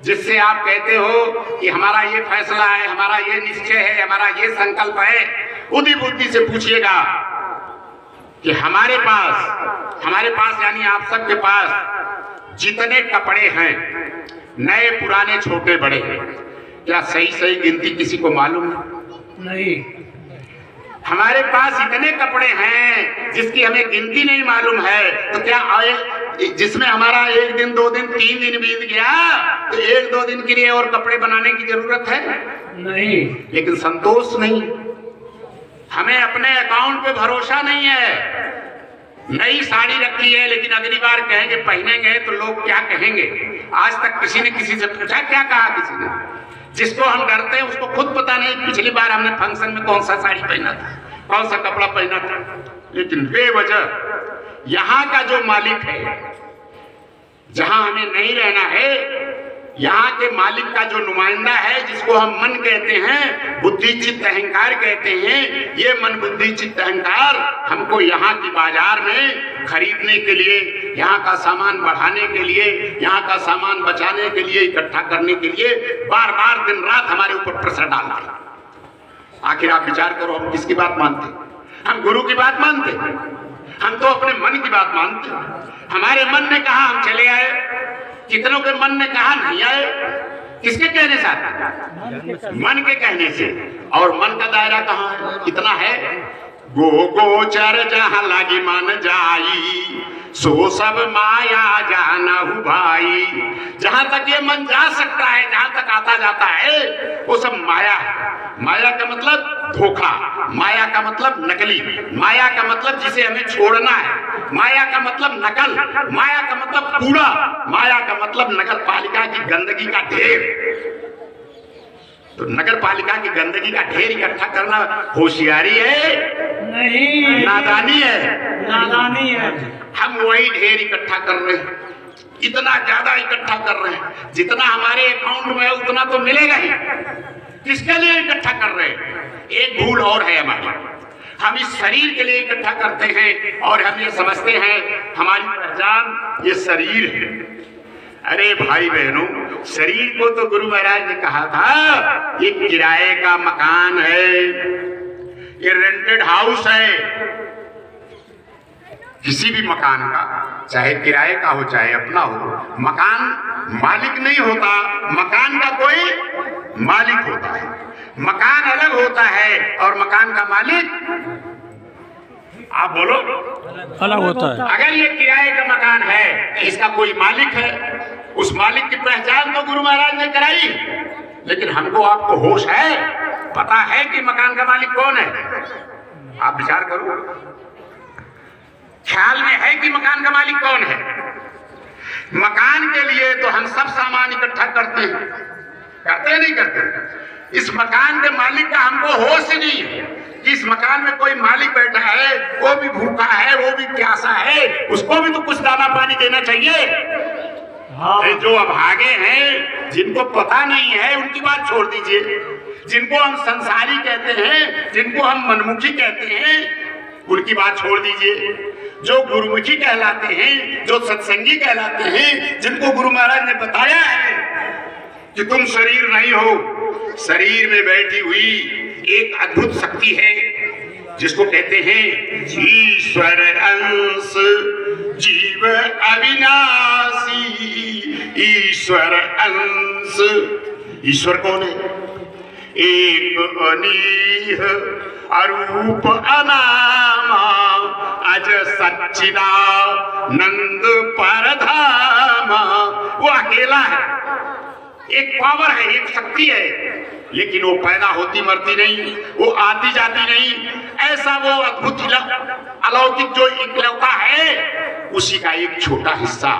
[SPEAKER 1] जिससे आप कहते हो कि हमारा ये फैसला है, हमारा ये निश्चय है, हमारा ये संकल्प है, उन्हीं बुद्धि से पूछिएगा कि हमारे पास यानी आप सबके पास जितने कपड़े हैं, नए पुराने छोटे बड़े, क्या सही गिनती किसी को मालूम नहीं? हमारे पास इतने कपड़े हैं जिसकी हमें गिनती नहीं मालूम है। तो क्या जिसमें हमारा 1 दिन, 2 दिन, 3 दिन बीत गया, तो 1-2 दिन के लिए और कपड़े बनाने की जरूरत है? नहीं। लेकिन संतोष नहीं। हमें अपने अकाउंट पे भरोसा नहीं है। नई साड़ी रखी है, लेकिन अगली बार कहेंगे पहनेंगे तो लोग क्या कहेंगे। आज तक किसी ने किसी से पूछा? क्या कहा किसी ने? जिसको हम डरते हैं उसको खुद पता नहीं पिछली बार हमने फंक्शन में कौन सा साड़ी पहना था, कौन सा कपड़ा पहना था। लेकिन बेवजह यहाँ का जो मालिक है, जहां हमें नहीं रहना है, यहाँ के मालिक का जो नुमाइंदा है, जिसको हम मन कहते हैं, बुद्धि चित्त अहंकार कहते हैं, ये मन बुद्धि चित्त अहंकार हमको यहाँ की बाजार में खरीदने के लिए, यहाँ का सामान बढ़ाने के लिए, यहाँ का सामान बचाने के लिए, इकट्ठा करने के लिए बार बार दिन रात हमारे ऊपर प्रेशर डाल रहे हैं। आखिर आप विचार करो, हम किसकी बात मानते? हम गुरु की बात मानते? हम तो अपने मन की बात मानते। हमारे मन ने कहा हम चले आए, कितनों के मन ने कहा नहीं आए। किसके कहने से आते? मन के कहने से। और मन का दायरा कहाँ है? कितना है? गो गोचर जहाँ लागी मन जाई, सो सब माया जानहु भाई। जहां तक ये मन जा सकता है, जहां तक आता जाता है, वो सब माया है। माया का मतलब धोखा, माया का मतलब नकली, माया का मतलब जिसे हमें छोड़ना है, माया का मतलब नकल, माया का मतलब कूड़ा, माया का मतलब नगर पालिका की गंदगी का ढेर। तो नगर पालिका की गंदगी का ढेर इकट्ठा करना होशियारी है?
[SPEAKER 2] नहीं,
[SPEAKER 1] नादानी है।
[SPEAKER 2] नादानी है।
[SPEAKER 1] हम वही ढेर इकट्ठा कर रहे हैं, इतना ज्यादा इकट्ठा कर रहे हैं, जितना हमारे अकाउंट में है उतना तो मिलेगा ही। किसके लिए इकट्ठा कर रहे हैं? एक भूल और है हमारी, हम इस शरीर के लिए इकट्ठा करते हैं और हम ये समझते हैं हमारी पहचान ये शरीर है। अरे भाई बहनों, शरीर को तो गुरु महाराज ने कहा था ये किराए का मकान है, ये रेंटेड हाउस है। किसी भी मकान का, चाहे किराए का हो चाहे अपना हो, मकान मालिक नहीं होता, मकान का कोई मालिक होता है। मकान अलग होता है और मकान का मालिक, आप बोलो,
[SPEAKER 3] अलग होता है।
[SPEAKER 1] अगर ये किराए का मकान है तो इसका कोई मालिक है, उस मालिक की पहचान तो गुरु महाराज ने कराई, लेकिन हमको आपको होश है, पता है कि मकान का मालिक कौन है? आप विचार करो, ख्याल में है कि मकान का मालिक कौन है? मकान के लिए तो हम सब सामान इकट्ठा करते हैं, करते नहीं करते? इस मकान के मालिक का हमको होश ही नहीं है कि इस मकान में कोई मालिक बैठा है, वो भी भूखा है, वो भी प्यासा है, उसको भी तो कुछ दाना पानी देना चाहिए। हाँ। जो अभागे हैं, जिनको पता नहीं है, उनकी बात छोड़ दीजिए। जिनको हम संसारी कहते हैं, जिनको हम मनमुखी कहते हैं, उनकी बात छोड़ दीजिए। जो गुरुमुखी कहलाते हैं, जो सत्संगी कहलाते हैं, जिनको गुरु महाराज ने बताया है कि तुम शरीर नहीं हो, शरीर में बैठी हुई एक अद्भुत शक्ति है जिसको कहते हैं ईश्वर अंश जीव अविनाशी। ईश्वर अंश, ईश्वर कौन है? एक अनीह अरूप अनामा अज सच्चिदानंद परधामा। वो अकेला है, एक पावर है, एक शक्ति है, लेकिन वो पैदा होती मरती नहीं, वो आती जाती नहीं। ऐसा वो अद्भुत अलौकिक जो इकलौता है, उसी का एक छोटा हिस्सा,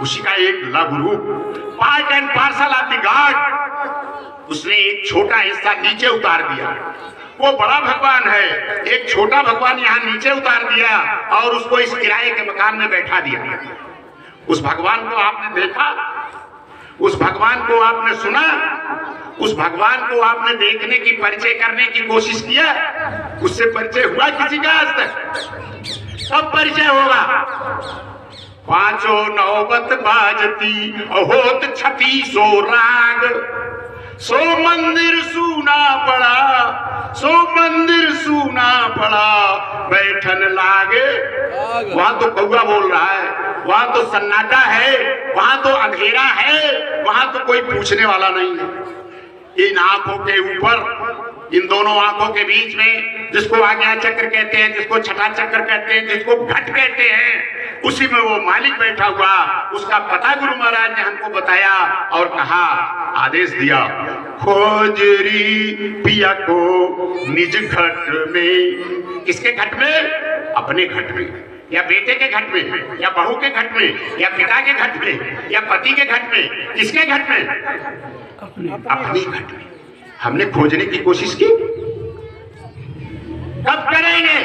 [SPEAKER 1] उसी का एक लघु रूप, part and parcel of the God, उसने एक छोटा हिस्सा नीचे उतार दिया। वो बड़ा भगवान है, एक छोटा भगवान यहाँ नीचे उतार दिया और उसको इस किराए के मकान में बैठा दिया। उस भगवान को आपने देखा, उस भगवान को आपने सुना, उस भगवान को आपने देखने की, परिचय करने की कोशिश किया? उससे परिचय हुआ किसी का आज तक? कब परिचय होगा? पांचों नौबत बाजती होत 36 राग, सो मंदिर सूना पड़ा, सो मंदिर सूना पड़ा, बैठन लागे। वहां तो कौवा बोल रहा है, वहां तो सन्नाटा है, वहां तो अंधेरा है, वहां तो कोई पूछने वाला नहीं है। इन आंखों के ऊपर, इन दोनों आंखों के बीच में, जिसको आज्ञा चक्र कहते हैं, जिसको छठा चक्र कहते हैं, जिसको घट कहते हैं, उसी में वो मालिक बैठा हुआ। उसका पता गुरु महाराज ने हमको बताया और कहा, आदेश दिया, खोजरी पिया को निज घट में। किसके घट में? अपने घट में, या बेटे के घट में, या बहू के घट में, या पिता के घट में, या पति के घट में। किसके घट में? अपने घट में। हमने खोजने की कोशिश की? कब करेंगे?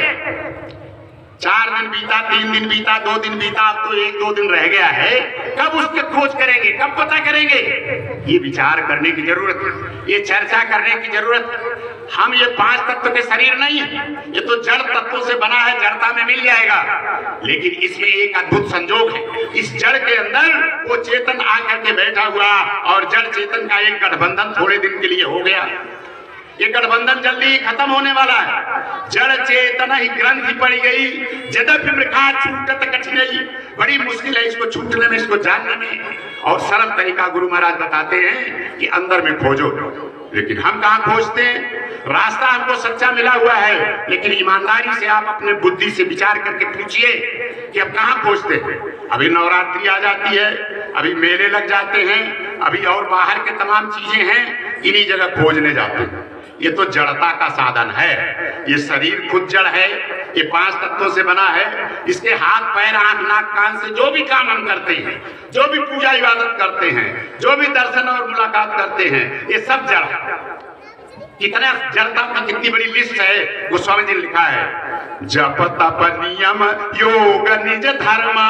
[SPEAKER 1] 4 दिन बीता, 3 दिन बीता, 2 दिन बीता, अब तो 1-2 दिन रह गया है। कब उसके खोज करेंगे? कब पता करेंगे? ये विचार करने की जरूरत है, ये चर्चा करने की जरूरत है। हम ये 5 तत्व के शरीर नहीं है, ये तो जड़ तत्वों से बना है, जड़ता में मिल जाएगा। लेकिन इसमें एक अद्भुत संजोग है, इस जड़ के अंदर वो चेतन आकर के बैठा हुआ और जड़ चेतन का एक गठबंधन थोड़े दिन के लिए हो गया। ये गठबंधन जल्दी ही खत्म होने वाला है। जड़ चेतना ही ग्रंथि पड़ी गई, यद्यपि मृखा छूटत कठिनाई, बड़ी मुश्किल है इसको छूटने में, इसको जानने में। और सरल तरीका गुरु महाराज बताते हैं कि अंदर में खोजो। लेकिन हम कहाँ खोजते हैं? रास्ता हमको सच्चा मिला हुआ है, लेकिन ईमानदारी से आप अपने बुद्धि से विचार करके पूछिए कि अब कहाँ खोजते हैं। अभी नवरात्रि आ जाती है, अभी मेले लग जाते हैं, अभी और बाहर के तमाम चीजें हैं, इन्हीं जगह खोजने जाते हैं। ये तो जड़ता का साधन है। ये शरीर खुद जड़ है, ये 5 तत्वों से बना है। इसके हाथ पैर आंख नाक कान से जो भी काम हम करते हैं, जो भी पूजा इबादत करते हैं, जो भी दर्शन और मुलाकात करते हैं, ये सब जड़ है। कितना जड़ता का कितनी बड़ी लिस्ट है, गोस्वामी जी ने लिखा है। जप तप नियम योग निज धर्मा,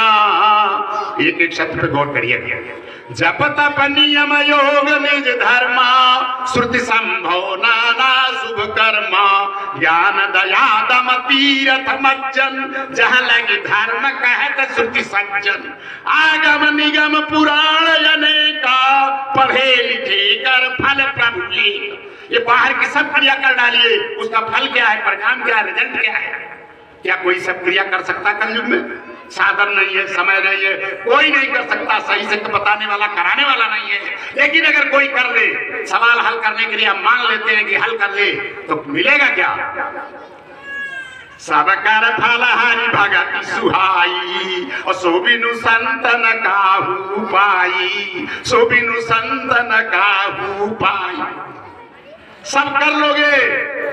[SPEAKER 1] एक एक शब्द पे गौर करिए। जप तप नियम योग निज धर्मा, श्रुति संभव नाना शुभ कर्मा, ज्ञान दया दम तीरथ मज्जन, जहाँ लगी धर्म कहत श्रुति सज्जन, आगम निगम पुराण अनेका, पढ़े लिखे कर फल प्रभु की। ये बाहर की सब क्रिया कर डालिए, उसका फल क्या है, परिणाम क्या है, रिजल्ट क्या है? क्या कोई सब क्रिया कर सकता कलयुग में? साधन नहीं है, समय नहीं है, कोई नहीं कर सकता। सही से तो बताने वाला, कराने वाला नहीं है। लेकिन अगर कोई कर ले, सवाल हल करने के लिए हम मान लेते हैं कि हल कर ले, तो मिलेगा क्या? सब कर फल हरि भगति सुहाई, और सोबिनु संतन काहू पाई, सोबिनु संतन काहू पाई। सब कर लोगे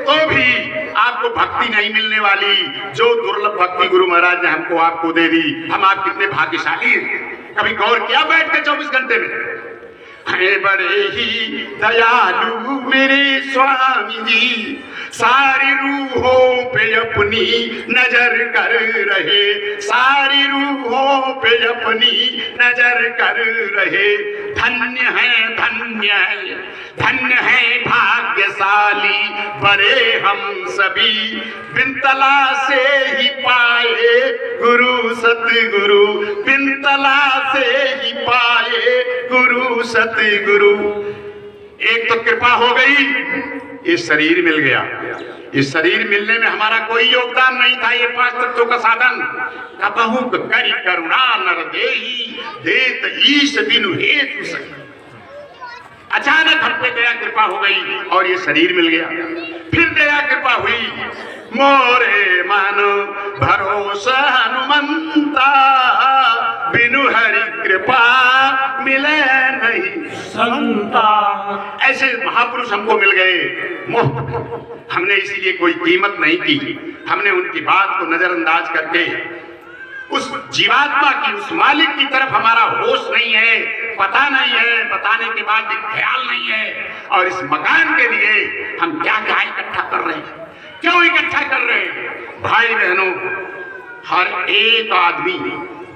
[SPEAKER 1] तो भी आपको भक्ति नहीं मिलने वाली, जो दुर्लभ भक्ति गुरु महाराज ने हमको आपको दे दी। हम आप कितने भाग्यशाली हैं। कभी गौर किया बैठ के 24 घंटे में? है बड़े ही दयालु मेरे स्वामी जी, सारी रूहों पे अपनी नजर कर रहे, सारी रूहों पे अपनी नजर कर रहे। धन्य है, धन्य है, धन्य है भाग्यशाली बड़े हम सभी, बिनतला से ही पाए गुरु सतगुरु, बिनतला से ही पाए गुरु सतगुरु। एक तो कृपा हो गई, ये शरीर मिल गया। इस शरीर मिलने में हमारा कोई योगदान नहीं था। ये 5 तत्वों का साधन कबहू करी करुणा नर देही, देत ईश बिनु हेतु सही। अचानक हम पे दया कृपा हो गई और ये शरीर मिल गया। फिर दया कृपा हुई, मोरे मन भरोसा हनुमंता, बिनु हरि कृपा मिले नहीं संता। ऐसे महापुरुष हमको मिल गए मुफ्त। हमने इसीलिए कोई कीमत नहीं की। हमने उनकी बात को नजरअंदाज करके उस जीवात्मा की, उस मालिक की तरफ हमारा होश नहीं है, पता नहीं है, बताने के बाद भी ख्याल नहीं है। और इस मकान के लिए हम क्या क्या इकट्ठा कर रहे हैं, क्यों इकट्ठा कर रहे हैं? भाई बहनों, हर एक आदमी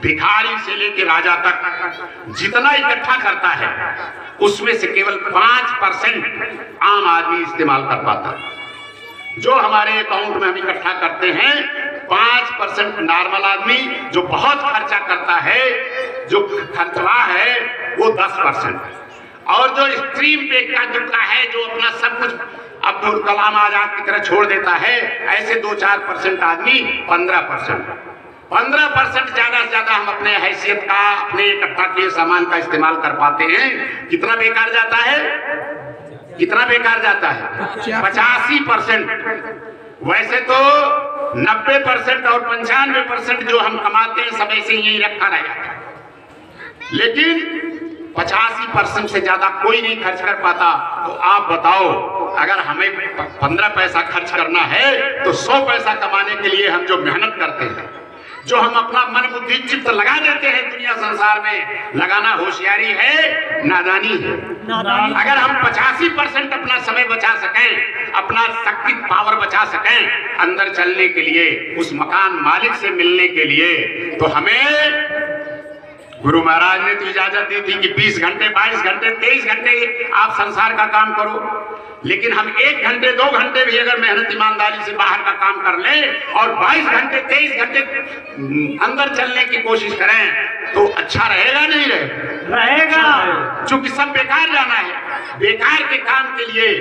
[SPEAKER 1] भिखारी से लेकर राजा तक जितना इकट्ठा करता है, उसमें से केवल 5% आम आदमी इस्तेमाल कर पाता। जो हमारे अकाउंट में हम इकट्ठा करते हैं, 5% नॉर्मल आदमी जो बहुत खर्चा करता है, जो खर्चवा है, वो 10%। और जो स्ट्रीम पे का दुखा है, जो अपना सब कुछ अब्दुल कलाम आजाद की तरह छोड़ देता है, ऐसे 2-4% आदमी 15%। 15% ज्यादा से ज्यादा हम अपने हैसियत का, अपने इकट्ठा किए सामान का इस्तेमाल कर पाते हैं। कितना बेकार जाता है, कितना बेकार जाता है? 85%। वैसे तो 90% और 95% जो हम कमाते हैं सब ऐसे यही रखा रह जाता है, लेकिन 85% से ज्यादा कोई नहीं खर्च कर पाता। तो आप बताओ, अगर हमें 15 पैसा खर्च करना है तो 100 पैसा कमाने के लिए हम जो मेहनत करते हैं, जो हम अपना मन बुद्धि चित्त लगा देते हैं दुनिया संसार में, लगाना होशियारी है, नादानी है। अगर हम 85% अपना समय बचा सकें, अपना शक्ति पावर बचा सकें अंदर चलने के लिए, उस मकान मालिक से मिलने के लिए, तो हमें गुरु महाराज ने तो इजाजत दी थी कि 20 घंटे 22 घंटे 23 घंटे आप संसार का काम करो, लेकिन हम 1 घंटे 2 घंटे भी अगर मेहनत ईमानदारी से बाहर का काम कर लें और 22 घंटे 23 घंटे अंदर चलने की कोशिश करें तो अच्छा रहेगा नहीं
[SPEAKER 2] रहेगा।
[SPEAKER 1] चूंकि सब बेकार जाना है, बेकार के काम के लिए,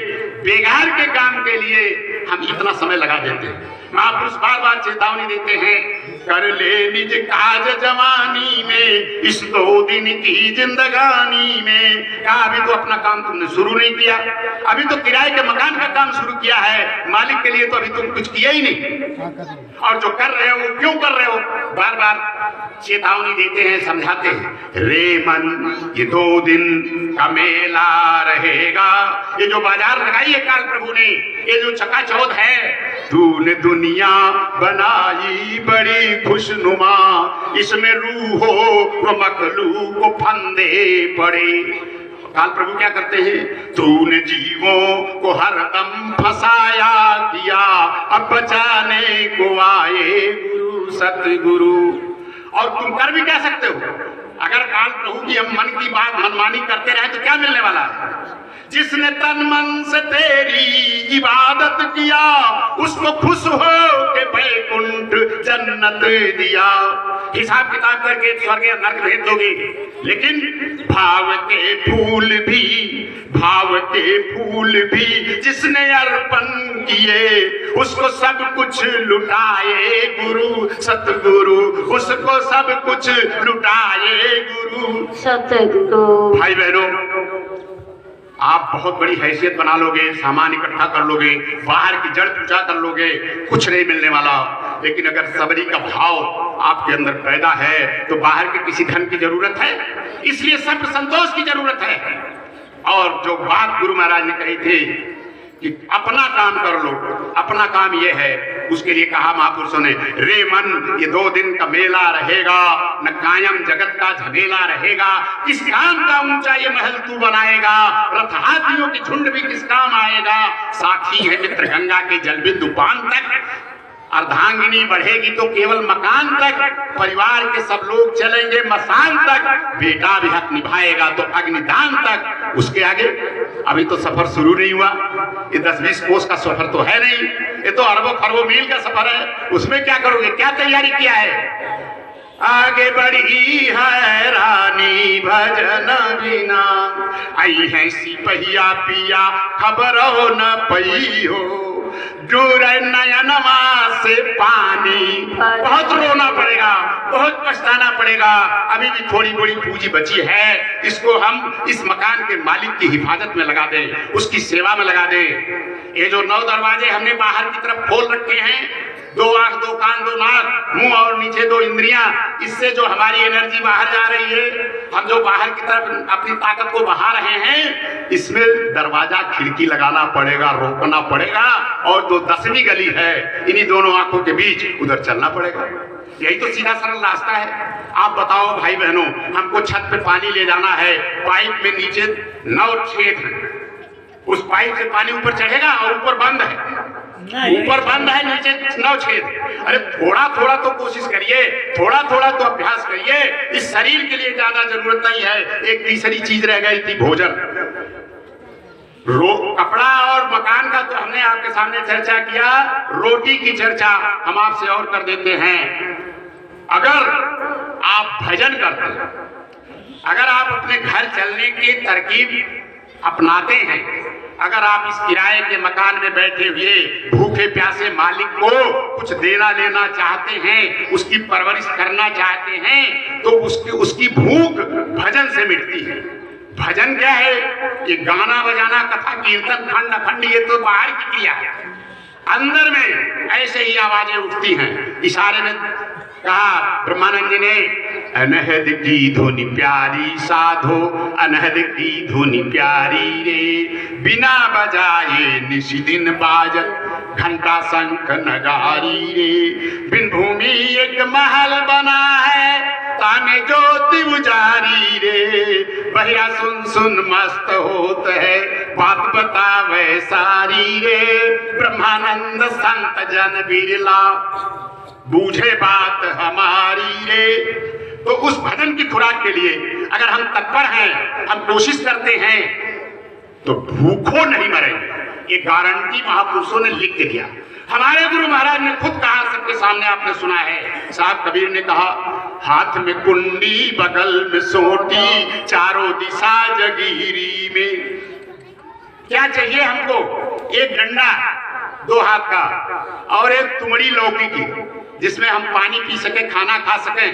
[SPEAKER 1] बेकार के काम के लिए हम इतना समय लगा देते हैं। महापुरुष बार बार चेतावनी देते हैं, कर ले निज काज जवानी में, इस 2 दिन की जिंदगानी में। कहा अभी तो अपना काम तुमने शुरू नहीं किया, अभी तो किराए के मकान का काम शुरू किया है, मालिक के लिए तो अभी तुम कुछ किया ही नहीं, और जो कर रहे हो वो क्यों कर रहे हो? बार बार चेतावनी देते हैं, समझाते हैं। रे मन ये 2 दिन का मेला रहेगा, ये जो बाजार लगाई है काल प्रभु ने, ये जो चकाचौंध है, तूने दुनिया बनाई बड़ी खुशनुमा, इसमें रूह हो वो मखलूक को फंदे पड़े। काल प्रभु क्या करते हैं? तूने जीवों को हरदम फंसाया किया, अब बचाने को आए गुरु सतगुरु। और तुम कर भी क्या सकते हो? अगर काल प्रभु की हम मन की बात मनमानी करते रहे तो क्या मिलने वाला है? जिसने तन मन से तेरी इबादत किया, उसको खुश हो के बैकुंठ जन्नत दिया। हिसाब किताब करके स्वर्ग या नरक भेज दोगे, लेकिन भाव के फूल भी जिसने अर्पण किए, उसको सब कुछ लुटाए गुरु सतगुरु, उसको सब कुछ लुटाए गुरु सतगुरु। भाई बहनों, आप बहुत बड़ी हैसियत बना लोगे, सामान इकट्ठा कर लोगे, बाहर की जड़ पूजा कर लोगे, कुछ नहीं मिलने वाला। लेकिन अगर सबरी का भाव आपके अंदर पैदा है तो बाहर के किसी धन की जरूरत है, इसलिए सब संतोष की जरूरत है। और जो बात गुरु महाराज ने कही थी कि अपना काम कर लो, अपना काम ये है, उसके लिए कहा महापुरुषों ने, रे मन ये 2 दिन का मेला रहेगा, न कायम जगत का झमेला रहेगा। किस काम का ऊंचा ये महल तू बनाएगा, रथ हाथियों की झुंड भी किस काम आएगा। साथी है मित्र गंगा के जल बिंदु पान तक, अर्धांगिनी बढ़ेगी तो केवल मकान तक, परिवार के सब लोग चलेंगे मसान तक, बेटा भी हक निभाएगा तो अग्निदान तक। उसके आगे अभी तो सफर शुरू नहीं हुआ, ये 10-20 कोस का सफर तो है नहीं, ये तो अरबों खरबों मील का सफर है। उसमें क्या करोगे, क्या तैयारी किया है? आगे बढ़ी है रानी भजन बिना, आई है सिपहिया पिया खबर हो न पई हो, नयनवा से पानी। बहुत रोना पड़ेगा, बहुत पछताना पड़ेगा। अभी भी थोड़ी बड़ी पूंजी बची है, इसको हम इस मकान के मालिक की हिफाजत में लगा दें, उसकी सेवा में लगा दें। ये जो 9 दरवाजे हमने बाहर की तरफ खोल रखे हैं, 2 आंख 2 कान 2 नाक मुंह और नीचे 2 इंद्रियां, इससे जो हमारी एनर्जी बाहर जा रही है, हम जो बाहर की तरफ अपनी ताकत को बहा रहे हैं, इसमें दरवाजा खिड़की लगाना पड़ेगा, रोकना पड़ेगा। और जो 10वीं गली है, इन्हीं दोनों आंखों के बीच, उधर चलना पड़ेगा। यही तो सीधा सरल रास्ता है। आप बताओ भाई बहनों, हमको छत पे पानी ले जाना है, पाइप में नीचे 9 छेद हैं, उस पाइप से पानी ऊपर चढ़ेगा और ऊपर बंद है, ऊपर बंद है, नीचे 9 छेद। अरे थोड़ा थोड़ा तो कोशिश करिए, थोड़ा थोड़ा तो अभ्यास करिए। इस शरीर के लिए ज्यादा जरूरत नहीं है। एक तीसरी चीज रह गई थी, भोजन। कपड़ा और मकान का तो हमने आपके सामने चर्चा किया, रोटी की चर्चा हम आपसे और कर देते हैं। अगर आप भजन करते हैं, अगर आप अपने घर चलने की तरकीब अपनाते हैं, अगर आप इस किराए के मकान में बैठे हुए भूखे प्यासे मालिक को कुछ देना लेना चाहते हैं, उसकी परवरिश करना चाहते हैं, तो उसकी भूख भजन से मिटती है। भजन क्या है? ये गाना बजाना, कथा कीर्तन, खंड अखंड, ये तो बाहर की क्रिया है। अंदर में ऐसे ही आवाजें उठती हैं। इशारे में कहा ब्रह्मानंद जी ने, अनहद की धुनी प्यारी साधो, अनहद की धुनी प्यारी रे, बिना बजाए निशी दिन बाजत घंटा शंख नगारी रे। बिन भूमि एक महल बना है, ताने ज्योति उजारी रे, बहिरा सुन सुन मस्त होत है, बात बतावे सारी रे। ब्रह्मानंद संत जन बिरला, बूझे बात हमारी रे। तो उस भजन की खुराक के लिए अगर हम तत्पर हैं, हम कोशिश करते हैं, तो भूखों नहीं मरेंगे। ये गारंटी महापुरुषों ने लिख के दिया। हमारे गुरु महाराज ने खुद कहा, सबके सामने आपने सुना है, साहब कबीर ने कहा, हाथ में कुंडी बगल में सोटी, चारों दिशा जगीरी में। क्या चाहिए हमको? एक डंडा 2 हाथ का और एक तुमड़ी लौकी की, जिसमें हम पानी पी सके, खाना खा सकें,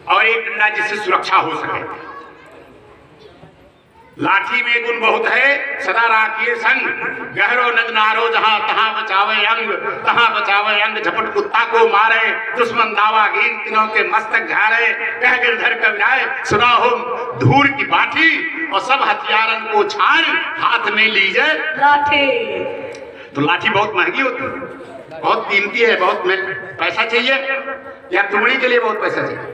[SPEAKER 1] और एक डंडा जिससे सुरक्षा हो सके। लाठी में गुण बहुत है, सदा राखिए संग, गहरो नद नारो जहां तहां बचावे अंग, तहां बचावे अंग, झपट कुत्ता को मारे, दुश्मन दावा गिर तीनों के मस्तक झाड़े, कह गिरधर कविराए सुना हो धूर की बाठी, और सब हथियारन को छाड़ हाथ में लीजिए
[SPEAKER 4] लाठी।
[SPEAKER 1] तो लाठी बहुत महंगी होती है, बहुत कीमती है, बहुत पैसा चाहिए, या तुमड़ी के लिए बहुत पैसा चाहिए।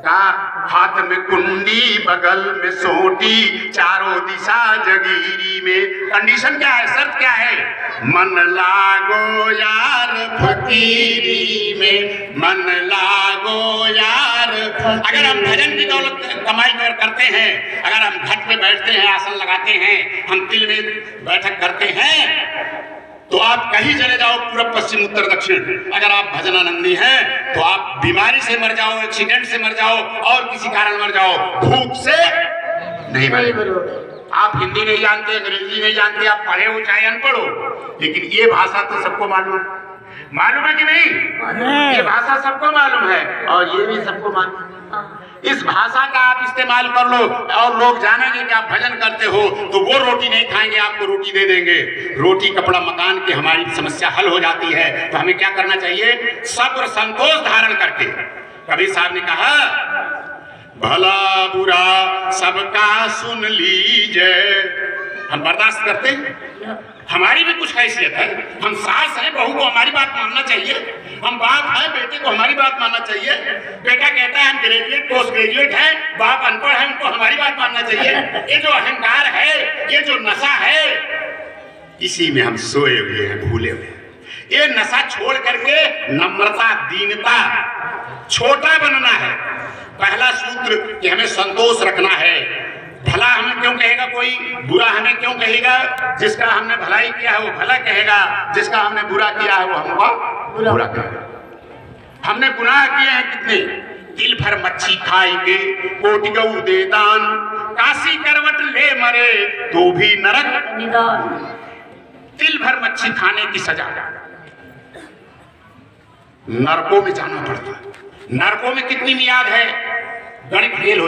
[SPEAKER 1] हाथ में कुंडी बगल में सोटी, चारों दिशा जगीरी में। कंडीशन क्या है, शर्त क्या है? मन लागो यार फकीरी में, मन लागो यार। अगर हम भजन की दौलत कमाई करते हैं, अगर हम घट पे बैठते हैं, आसन लगाते हैं, हम तिल में बैठक करते हैं, तो आप कहीं चले जाओ, पूरब पश्चिम उत्तर दक्षिण, अगर आप भजनानंदी हैं तो आप बीमारी से मर जाओ, एक्सीडेंट से मर जाओ, और किसी कारण मर जाओ, भूख से नहीं मरोगे। आप हिंदी नहीं जानते, अंग्रेजी नहीं जानते, आप पढ़े हो चाहे अनपढ़ हो, लेकिन ये भाषा तो सबको मालूम है कि नहीं? ये भाषा सबको मालूम है, और ये भी सबको मालूम है। इस भाषा का आप इस्तेमाल कर लो, और लोग जानेंगे कि आप भजन करते हो, तो वो रोटी नहीं खाएंगे, आपको रोटी दे देंगे। रोटी कपड़ा मकान की हमारी समस्या हल हो जाती है। तो हमें क्या करना चाहिए? सब्र संतोष धारण करके। कबीर साहब ने कहा, भला बुरा सबका सुन लीजिए। हम बर्दाश्त करते हैं, हमारी भी कुछ हैसियत है, हम सास हैं, बहू को हमारी बात मानना चाहिए, हम बाप हैं, बेटे को हमारी बात मानना चाहिए। बेटा कहता है हम ग्रेजुएट पोस्ट ग्रेजुएट हैं, बाप अनपढ़ है, उनको हमारी बात मानना चाहिए। ये जो अहंकार है, ये जो नशा है, इसी में हम सोए हुए हैं, भूले हुए हैं। ये नशा छोड़ करके नम्रता, दीनता, छोटा बनना है। पहला सूत्र कि हमें संतोष रखना है। भला हमें क्यों कहेगा कोई, बुरा हमें क्यों कहेगा? जिसका हमने भलाई किया है वो भला कहेगा, जिसका हमने बुरा किया है वो हमको बुरा कहेगा। हमने गुनाह किए हैं कितने, दिल भर मच्छी खाई के कोटि गऊ दे दान, काशी करवट ले मरे तो भी नरक
[SPEAKER 4] निदान।
[SPEAKER 1] दिल भर मच्छी खाने की सजा, नरकों में जाना पड़ता है। नरकों में कितनी मियाद है, गणित फेल हो